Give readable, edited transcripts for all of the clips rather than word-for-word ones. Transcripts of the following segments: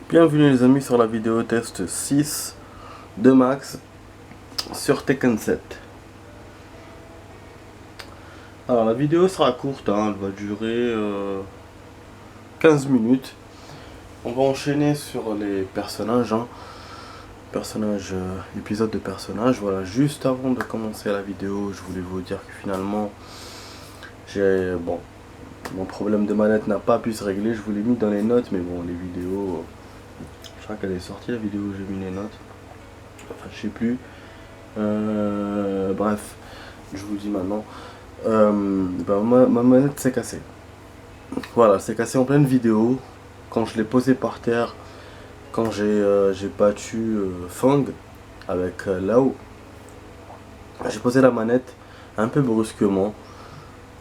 Bienvenue les amis sur la vidéo test 6 de Max sur Tekken 7. Alors la vidéo sera courte, elle va durer 15 minutes. On va enchaîner sur les personnages, épisode de personnages. Voilà, juste avant de commencer la vidéo, je voulais vous dire que finalement mon problème de manette n'a pas pu se régler. Je vous l'ai mis dans les notes, mais bon, les vidéos, je crois qu'elle est sortie la vidéo où j'ai mis les notes. Enfin, je sais plus. Bref, je vous dis maintenant. Ma manette s'est cassée. Voilà, c'est cassé en pleine vidéo. Quand je l'ai posée par terre, quand j'ai battu Fang avec Lao, j'ai posé la manette un peu brusquement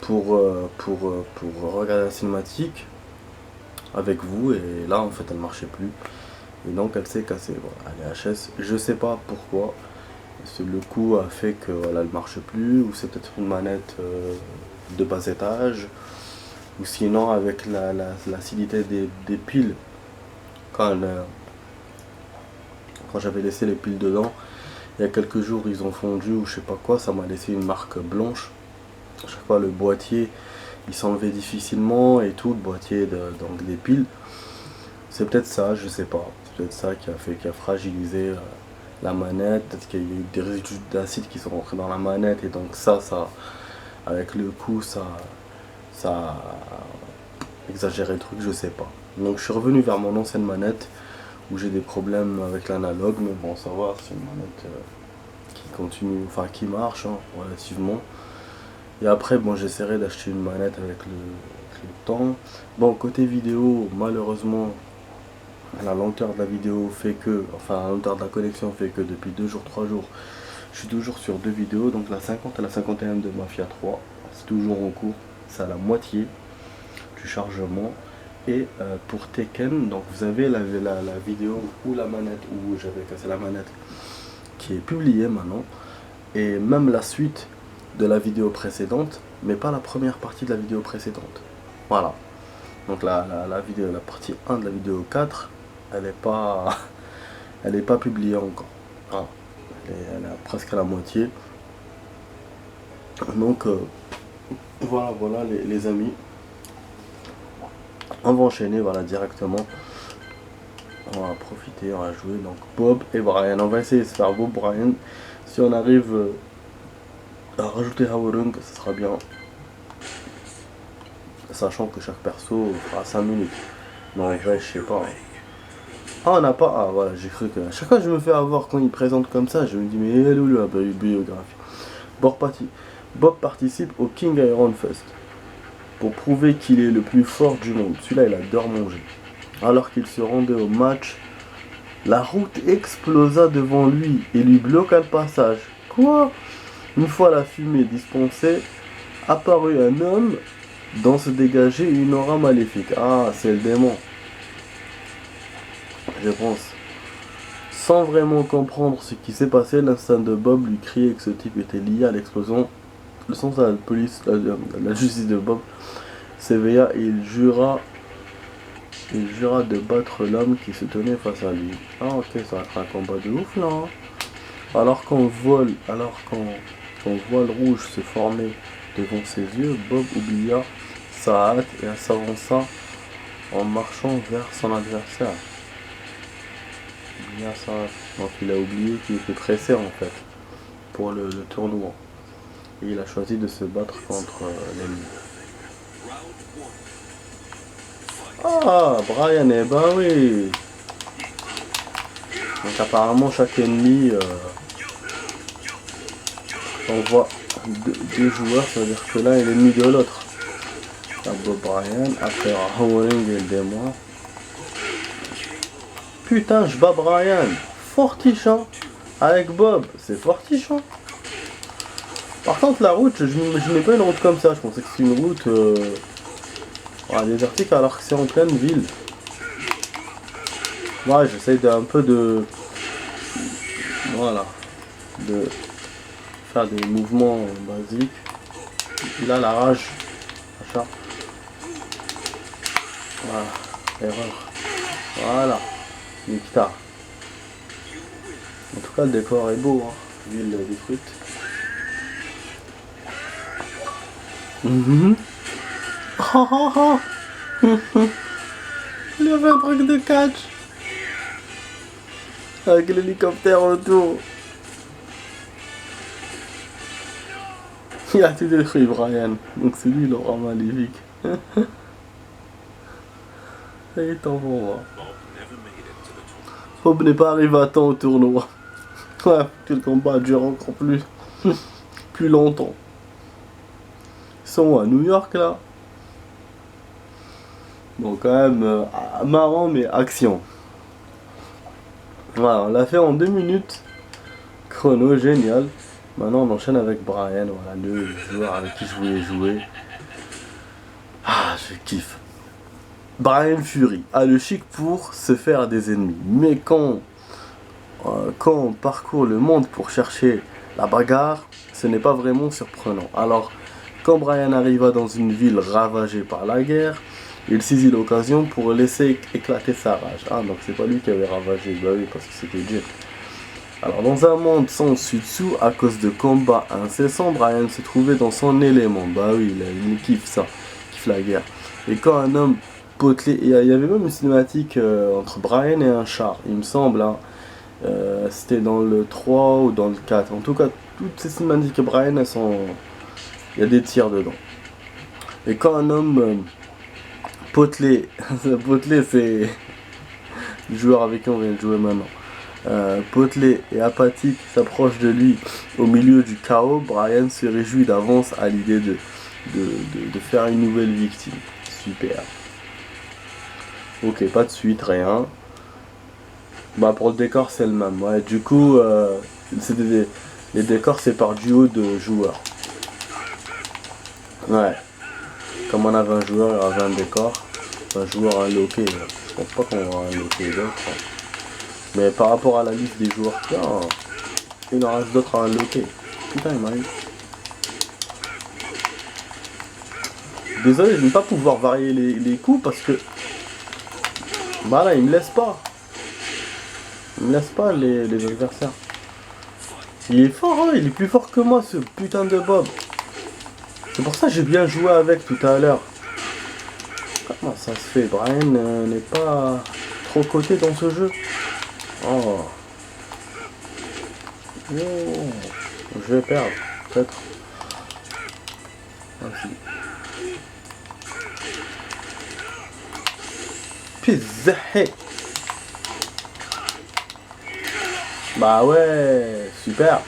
pour regarder la cinématique avec vous, et là en fait elle marchait plus. Et donc elle s'est cassée. Voilà, elle est HS. Je sais pas pourquoi. Le coup a fait que voilà, elle marche plus, ou c'est peut-être une manette de bas étage, ou sinon avec l'acidité des piles. Quand j'avais laissé les piles dedans, il y a quelques jours ils ont fondu ou je sais pas quoi, ça m'a laissé une marque blanche. À chaque fois le boîtier il s'enlevait difficilement et tout, le boîtier donc des piles. C'est peut-être ça, je sais pas. C'est peut-être ça qui a fragilisé la manette. Peut-être qu'il y a eu des résidus d'acide qui sont rentrés dans la manette, et donc ça avec le coup, ça a exagéré le truc, je sais pas. Donc je suis revenu vers mon ancienne manette où j'ai des problèmes avec l'analogue, mais bon, ça va, c'est une manette qui continue, enfin qui marche relativement. Et après, bon, j'essaierai d'acheter une manette avec le temps. Bon, côté vidéo, malheureusement, la lenteur de la vidéo fait que, enfin la lenteur de la connexion fait que depuis 2 jours, 3 jours, je suis toujours sur 2 vidéos, donc la 50 et la 51 de Mafia 3, c'est toujours en cours, c'est à la moitié du chargement. Et pour Tekken, donc vous avez la vidéo où la manette, où j'avais cassé la manette, qui est publiée maintenant, et même la suite de la vidéo précédente, mais pas la première partie de la vidéo précédente. Voilà. Donc la partie 1 de la vidéo 4, elle est pas publiée encore. Voilà. Elle est presque à la moitié. Donc voilà les amis. On va enchaîner directement. On va profiter, on va jouer donc Bob et Brian. On va essayer de se faire Bob Brian. Si on arrive à rajouter Haworung, ce sera bien. Sachant que chaque perso fera 5 minutes. Non, en vrai, je sais pas. Ah, on n'a pas. Ah, voilà, j'ai cru que. À chaque fois que je me fais avoir quand il présente comme ça, je me dis, mais elle est où la biographie? Bob participe au King Iron Fest pour prouver qu'il est le plus fort du monde. Celui-là, il adore manger. Alors qu'il se rendait au match, la route explosa devant lui et lui bloqua le passage. Quoi? Une fois la fumée dispensée, apparut un homme dont se dégageait une aura maléfique. Ah, c'est le démon, je pense. Sans vraiment comprendre ce qui s'est passé, l'instinct de Bob lui criait que ce type était lié à l'explosion. Le sens de la police, la justice de Bob s'éveilla et il jura de battre l'homme qui se tenait face à lui. Ah ok, ça va être un combat de ouf là. Alors qu'on voit le rouge se former devant ses yeux, Bob oublia sa hâte et s'avança en marchant vers son adversaire. Donc il a oublié qu'il était pressé en fait pour le tournoi. Et il a choisi de se battre contre l'ennemi. Ah, Brian, eh ben oui. Donc apparemment chaque ennemi envoie deux joueurs, ça veut dire que l'un est l'ennemi de l'autre. Bob Brian, après Howling et le démon. Putain, je bats Brian. Fortichant. Avec Bob, c'est fortichant. Par contre la route, je n'ai pas une route comme ça, je pensais que c'était une route désertique alors que c'est en pleine ville. Ouais, j'essaye de faire des mouvements basiques. Il a la rage. Achat. Voilà. Erreur. Voilà. Nectar. En tout cas, le décor est beau, hein. Ville détruite. Mhm. Oh, oh, oh. Il y avait un truc de catch. Avec l'hélicoptère autour. Il a tout détruit, Brian. Donc c'est lui le roi maléfique. Et t'en vas. Bob n'est pas arrivé à temps au tournoi. Ouais, que le combat dure encore plus longtemps. Ils sont à New York là. Bon, quand même, marrant, mais action. Voilà, on l'a fait en 2 minutes. Chrono, génial. Maintenant, on enchaîne avec Brian, voilà, le joueur avec qui je voulais jouer. Ah, je kiffe. Brian Fury a le chic pour se faire des ennemis. Mais quand on parcourt le monde pour chercher la bagarre, ce n'est pas vraiment surprenant. Alors, quand Brian arriva dans une ville ravagée par la guerre, il saisit l'occasion pour laisser éclater sa rage. Ah, donc c'est pas lui qui avait ravagé, bah oui, parce que c'était Dieu. Alors, dans un monde sans dessus-dessous, à cause de combats incessants, Brian se trouvait dans son élément. Bah oui, il kiffe ça, il kiffe la guerre. Et quand un homme potelé, il y avait même une cinématique entre Brian et un char, il me semble, hein. C'était dans le 3 ou dans le 4. En tout cas, toutes ces cinématiques Brian, elles sont... Il y a des tirs dedans. Et quand un homme potelé, potelé c'est le joueur avec qui on vient de jouer maintenant, potelé et apathique s'approche de lui au milieu du chaos, Brian se réjouit d'avance à l'idée de faire une nouvelle victime. Super. Ok, pas de suite, rien. Bah pour le décor c'est le même. Ouais, du coup, les décors c'est par duo de joueurs. Ouais. Comme on avait un joueur, il y avait un décor. Un joueur, un loqué. Je pense pas qu'on aura un loqué d'autres. Mais par rapport à la liste des joueurs qu'il y a, il en reste d'autres à un loqué. Putain, il m'arrive. Désolé, je ne vais pas pouvoir varier les coups parce que... Bah là, il me laisse pas. Il me laisse pas les adversaires. Il est fort, hein, il est plus fort que moi, ce putain de Bob. C'est pour ça que j'ai bien joué avec tout à l'heure. Comment ça se fait? Brian n'est pas trop coté dans ce jeu. Oh. Oh. Je vais perdre, peut-être. Vas-y. Pizza. Bah ouais, super.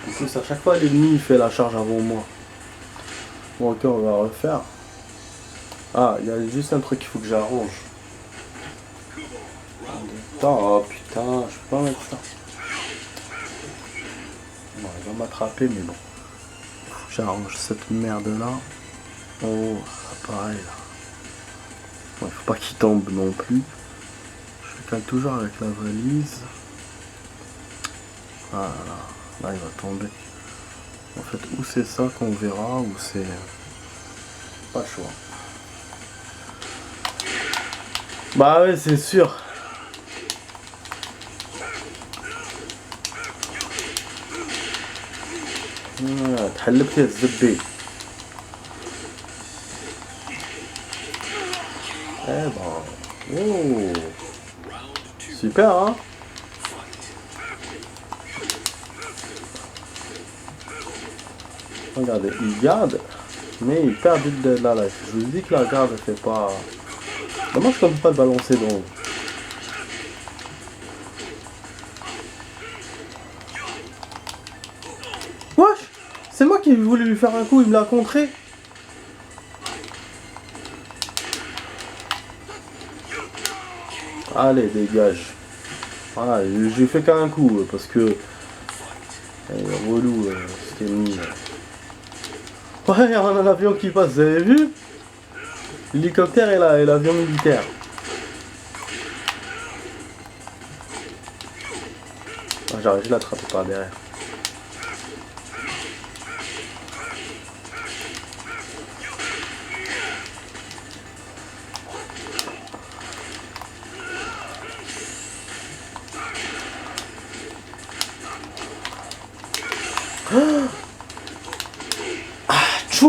En plus, à chaque fois, l'ennemi fait la charge avant moi. Bon, ok, on va refaire. Ah, il y a juste un truc qu'il faut que j'arrange. Oh putain, je peux pas mettre ça. Bon, il va m'attraper, mais bon. Faut que j'arrange cette merde là. Oh, ça pareil là. Ouais, faut pas qu'il tombe non plus. Je cale toujours avec la valise. Voilà, là il va tomber. En fait, ou c'est ça qu'on verra, ou c'est... Pas le choix. Bah ouais, c'est sûr. تحلبت الزبي. Eh ben, oh, super, hein. Regardez, il garde, mais il perd de la life. Je vous dis que la garde ne fait pas... Dommage qu'on ne peut pas le balancer donc. Wesh, c'est moi qui voulais lui faire un coup, il me l'a contré. Allez, dégage. Voilà, j'ai fait qu'un coup, parce que... relou, c'était mis. Ouais, il y a un avion qui passe, vous avez vu? L'hélicoptère et l'avion militaire. Ah, j'arrive, je l'attrape par derrière.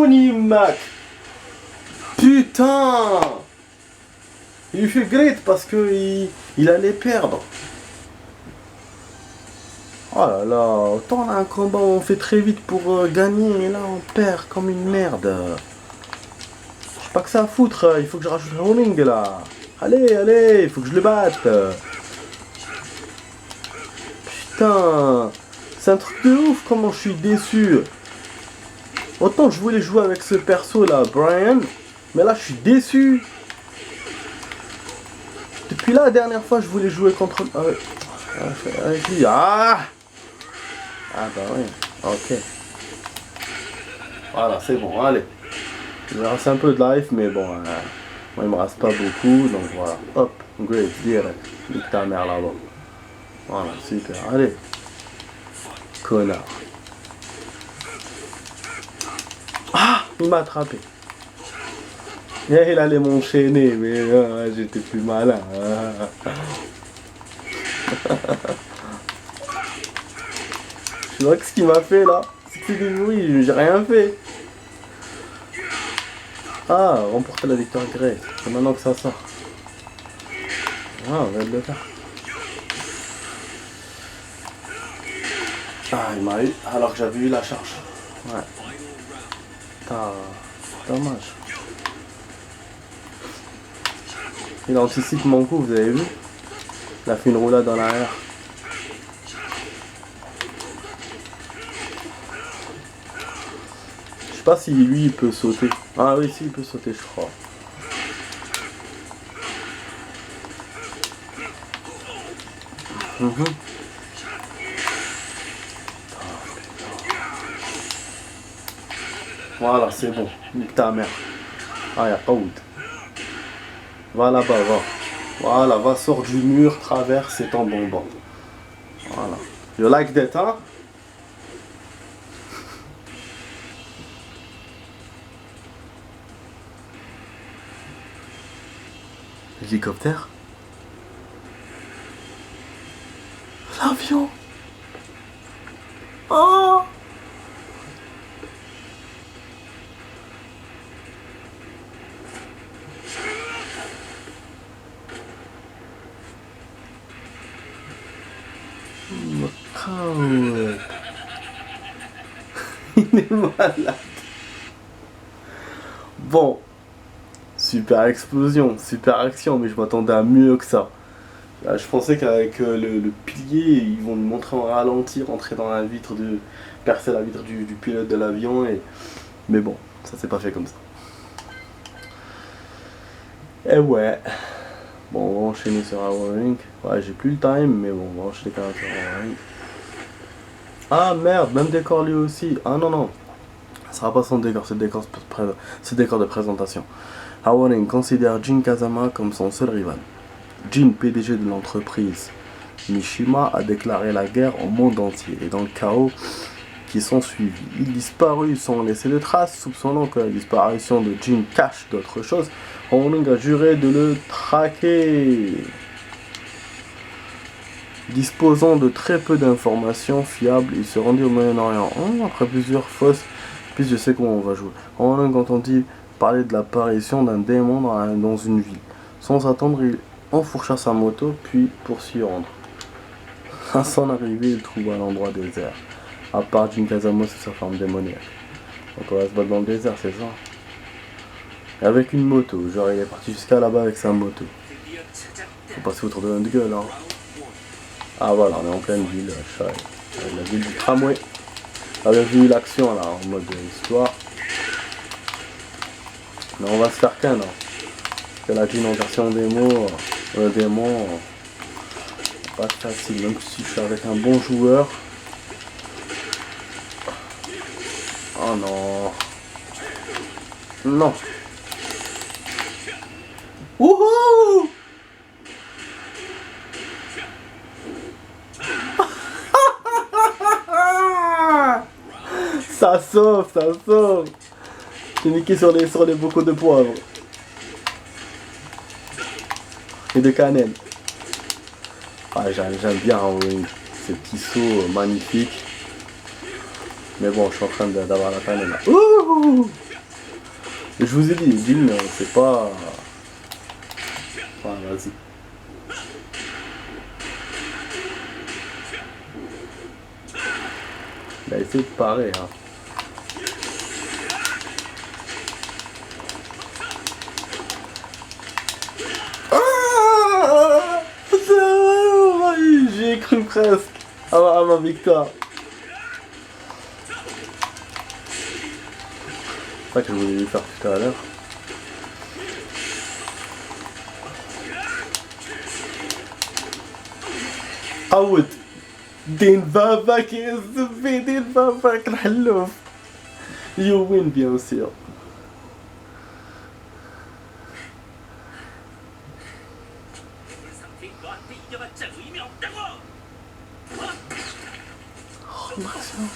Tony Mac. Putain. Il lui fait great parce que il allait perdre. Oh là là, autant là un combat on fait très vite pour gagner et là on perd comme une merde. J'ai pas que ça à foutre, il faut que je rajoute un rolling là. Allez, il faut que je le batte. Putain, c'est un truc de ouf comment je suis déçu. Autant je voulais jouer avec ce perso là, Brian, mais là je suis déçu. Depuis la dernière fois je voulais jouer contre... Ah bah oui, ok. Voilà, c'est bon, allez. Il me reste un peu de life, mais bon, moi il me reste pas beaucoup, donc voilà. Hop, great, direct. Nique ta mère là-bas. Voilà, super, allez. Connard. Ah, il m'a attrapé. Et il allait m'enchaîner, mais j'étais plus malin. Je vois que ce qu'il m'a fait là, c'est que des bruits, j'ai rien fait. Ah, remporter la victoire grecque, c'est maintenant que ça sort. Ah, on vient de le faire. Ah, il m'a eu, alors que j'avais eu la charge. Ouais. Putain, dommage. Il anticipe mon coup, vous avez vu? Il a fait une roulade dans l'arrière. Je sais pas si lui il peut sauter. Ah oui, si il peut sauter, je crois. Voilà, c'est bon. Nique ta mère. Ah, y'a pas où. Va là-bas, va. Voilà, va, sort du mur, traverse et tombe en bas. Voilà. You like that, hein? Hélicoptère? L'avion? Oh! Oh. Il est malade. Bon. Super explosion, super action, mais je m'attendais à mieux que ça. Là, je pensais qu'avec le pilier, ils vont nous montrer en ralenti, rentrer dans la vitre percer la vitre du pilote de l'avion et. Mais bon, ça s'est pas fait comme ça. Et ouais. Bon, on va enchaîner sur Hourring. Ouais, j'ai plus le time, mais bon, on va enchaîner quand même sur Hourring. Ah merde, même décor lui aussi. Ah non, non. Ce sera pas son décor, c'est décor de présentation. Hourring considère Jin Kazama comme son seul rival. Jin, PDG de l'entreprise Mishima, a déclaré la guerre au monde entier et dans le chaos qui sont suivis. Il disparut sans laisser de traces, soupçonnant que la disparition de Jin cache d'autres choses. Hourring a juré de le traquer. Disposant de très peu d'informations fiables, il se rendit au Moyen-Orient. Après plusieurs fausses pistes, je sais comment on va jouer. Hourring entendit parler de l'apparition d'un démon dans une ville. Sans attendre, il enfourcha sa moto, puis pour s'y rendre. À son arrivée, il trouva un endroit désert. À part Jin Kazama sous sa forme démoniaque. Donc on va se battre dans le désert, c'est ça? Avec une moto, genre il est parti jusqu'à là-bas avec sa moto. Faut pas se foutre de notre gueule, hein. Ah voilà, on est en pleine ville, la ville du tramway. On avait vu l'action là, en mode histoire. Mais on va se faire qu'un, hein. Parce que la Jin en version démon, pas facile, même si je suis avec un bon joueur. Oh non. Non. Wouhou! Ça sauve, ça sauve. J'ai niqué sur les bocaux de poivre. Et de cannelle. Ah, j'aime bien oui, ces petits sauts magnifiques. Mais bon, je suis en train d'avoir la cannelle là. Ouh! Et je vous ai dit, Jin, c'est pas... Enfin, vas-y. Il a essayé de parer, hein. Ah, j'ai cru presque à ma victoire. C'est ça que je voulais lui faire tout à l'heure. عود دين باباك يا الزبي دين باباك الحلوف. You win bien sûr. Oh, Maxime.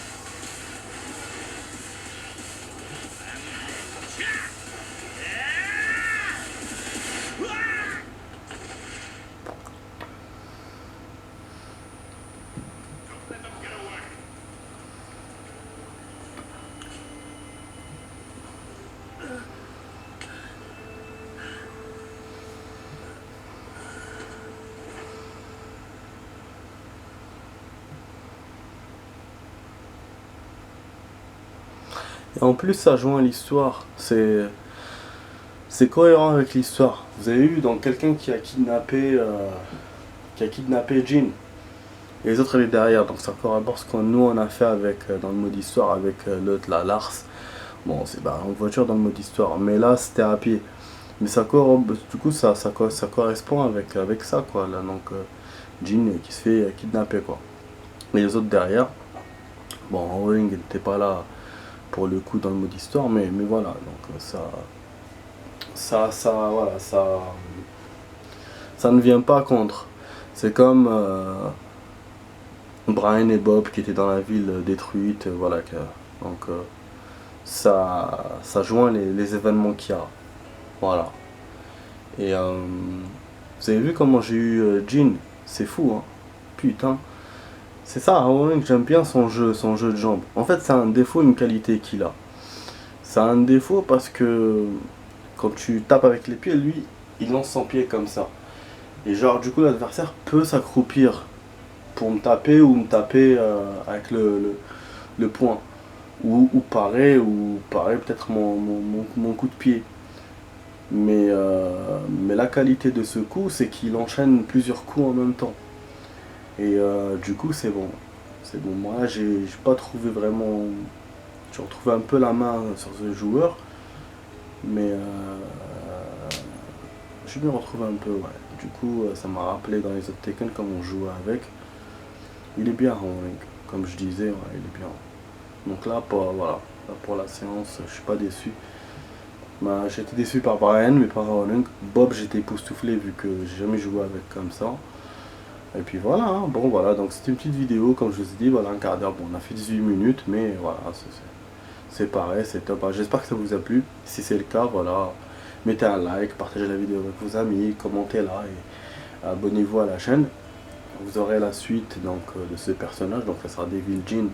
Et en plus ça joint à l'histoire, c'est cohérent avec l'histoire. Vous avez vu donc quelqu'un qui a kidnappé Jin et les autres elle est derrière, donc ça corrobore ce que nous on a fait avec dans le mode histoire avec l'autre la Lars. Bon c'est en voiture dans le mode histoire, mais là c'était à pied. Mais ça corrobore, du coup ça correspond avec ça quoi là, donc Jin qui se fait kidnapper quoi. Et les autres derrière, bon Rowling n'était pas là pour le coup dans le mode histoire, mais voilà, donc voilà, ça ne vient pas contre. C'est comme Brian et Bob qui étaient dans la ville détruite, voilà, donc ça joint les événements qu'il y a, voilà. Et vous avez vu comment j'ai eu Jin, c'est fou, hein, putain. C'est ça, Rowling, j'aime bien son jeu de jambes. En fait, c'est un défaut, une qualité qu'il a. C'est un défaut parce que quand tu tapes avec les pieds, lui, il lance son pied comme ça. Et genre, du coup, l'adversaire peut s'accroupir pour me taper ou me taper avec le poing. Ou parer peut-être mon coup de pied. Mais la qualité de ce coup, c'est qu'il enchaîne plusieurs coups en même temps. Et du coup c'est bon. C'est bon. Moi j'ai pas trouvé vraiment. J'ai retrouvé un peu la main sur ce joueur. Mais je m'y retrouve un peu, ouais. Du coup ça m'a rappelé dans les autres Tekken comme on jouait avec. Il est bien, comme je disais, ouais, il est bien. Donc là voilà. Là, pour la séance, je suis pas déçu. J'ai été déçu par Brian mais par Rowling. Bob j'étais époustouflé vu que j'ai jamais joué avec comme ça. Et puis voilà, hein. Bon voilà, donc c'était une petite vidéo, comme je vous ai dit, voilà, un quart d'heure, bon on a fait 18 minutes, mais voilà, c'est pareil, c'est top. J'espère que ça vous a plu, si c'est le cas, voilà, mettez un like, partagez la vidéo avec vos amis, commentez-la et abonnez-vous à la chaîne. Vous aurez la suite donc de ce personnage, donc ça sera Devil Jin,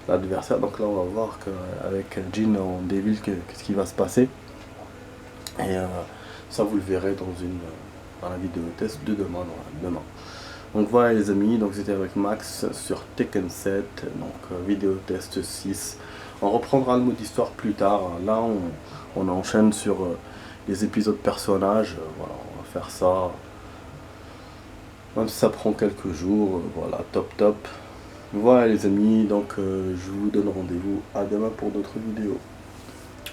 l'adversaire, donc là on va voir qu'avec Jin en Devil, qu'est-ce qui va se passer. Et ça vous le verrez dans la vidéo test de demain, demain. Donc voilà les amis, donc c'était avec Max sur Tekken 7, donc vidéo test 6. On reprendra le mode histoire plus tard, là on enchaîne sur les épisodes personnages, voilà, on va faire ça, même si ça prend quelques jours, voilà, top. Voilà les amis, donc je vous donne rendez-vous à demain pour d'autres vidéos.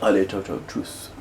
Allez, ciao, tchuss.